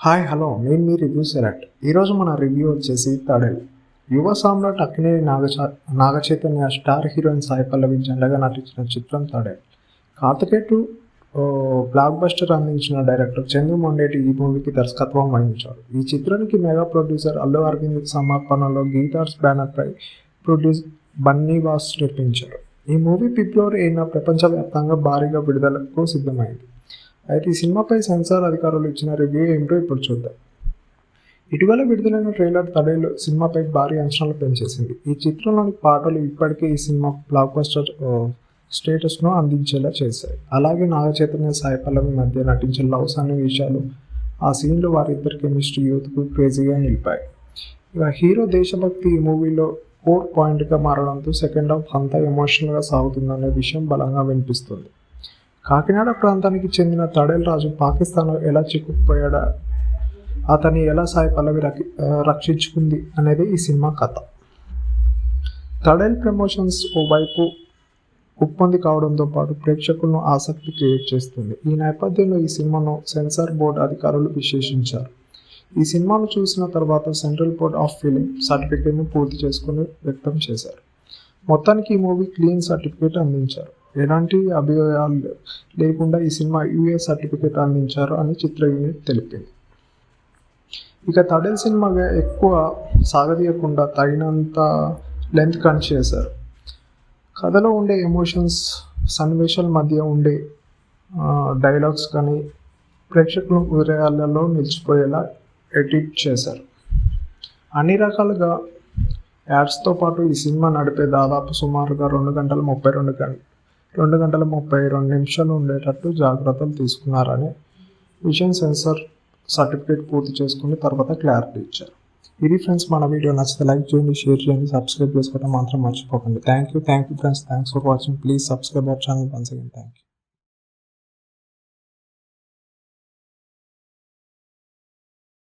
Hi hello నేను మీ review select. ఈరోజు మన రివ్యూ వచ్చేసి తడేల్. యువ సామ్రాట్ అక్కినేని నాగచైతన్య స్టార్ హీరోయిన్ సాయి పల్లవి జెండగా నటించిన చిత్రం తడేల్. కార్తికేయ బ్లాక్ బస్టర్ అందించిన డైరెక్టర్ చందు మొండేటి ఈ మూవీకి దర్శకత్వం వహించారు. ఈ చిత్రానికి మెగా ప్రొడ్యూసర్ అల్లు అరవింద్ సమర్పణలో గీతార్స్ బ్యానర్పై ప్రొడ్యూస్ బన్నీవాస్ నిర్మించారు. ఈ మూవీ ఫిబ్రవరి 8న ప్రపంచవ్యాప్తంగా భారీగా విడుదలకు సిద్ధమైంది. అయితే ఈ సినిమాపై సెన్సార్ అధికారులు ఇచ్చిన రివ్యూ ఏమిటో ఇప్పుడు చూద్దాం. ఇటీవల విడుదలైన ట్రైలర్ తడేలు సినిమాపై భారీ అంచనాలు పెంచేసింది. ఈ చిత్రంలోని పాటలు ఇప్పటికే ఈ సినిమా బ్లాక్ బస్టర్ స్టేటస్ను అందించేలా చేశాయి. అలాగే నాగచైతన్య సాయి పల్లవి మధ్య నటించిన లవ్ సన్నివేశాలు, ఆ సీన్లు వారిద్దరి కెమిస్ట్రీ యూత్కు క్రేజీగా నిలిపాయి. ఇక హీరో దేశభక్తి ఈ మూవీలో కోర్ పాయింట్గా మారడంతో సెకండ్ హాఫ్ అంతా ఎమోషనల్గా సాగుతుందనే విషయం బలంగా వినిపిస్తుంది. కాకినాడ ప్రాంతానికి చెందిన తడేల్ రాజు పాకిస్తాన్లో ఎలా చిక్కుకుపోయాడా, అతన్ని ఎలా సాయి పల్లవి రక్షించుకుంది అనేది ఈ సినిమా కథ. తడేల్ ప్రమోషన్స్ ఓవైపు ఉప్పొంది కావడంతో పాటు ప్రేక్షకులను ఆసక్తి క్రియేట్ చేస్తుంది. ఈ నేపథ్యంలో ఈ సినిమాను సెన్సార్ బోర్డు అధికారులు విశ్లేషించారు. ఈ సినిమాను చూసిన తర్వాత సెంట్రల్ బోర్డ్ ఆఫ్ ఫిలిం సర్టిఫికేట్ను పూర్తి చేసుకుని వ్యక్తం చేశారు. మొత్తానికి ఈ మూవీ క్లీన్ సర్టిఫికేట్ అందించారు. ఎలాంటి అభియోగాలు లేకుండా ఈ సినిమా యూఏ సర్టిఫికేట్ అందించారు అని చిత్ర యూనిట్ తెలిపింది. ఇక తడేల్ సినిమాగా ఎక్కువ సాగదీయకుండా తగినంత లెంత్ కట్ చేశారు. కథలో ఉండే ఎమోషన్స్, సన్నివేశాల మధ్య ఉండే డైలాగ్స్ కానీ ప్రేక్షకుల హృదయాలలో నిలిచిపోయేలా ఎడిట్ చేశారు. అన్ని రకాలుగా యాడ్స్తో పాటు ఈ సినిమా నడిపే దాదాపు సుమారుగా 2 గంటల 32 నిమిషాలు ఉండేటట్టు జాగ్రత్తలు తీసుకున్నారనే విషయం సెన్సార్ సర్టిఫికేట్ పూర్తి చేసుకుని తర్వాత క్లారిటీ ఇచ్చారు. ఇది ఫ్రెండ్స్, మన వీడియో నచ్చితే లైక్ చేయండి, షేర్ చేయండి, సబ్స్క్రైబ్ చేసుకోవడం మాత్రం మర్చిపోకండి. Thank you friends, thanks for watching. Please subscribe our channel once again. Thank you.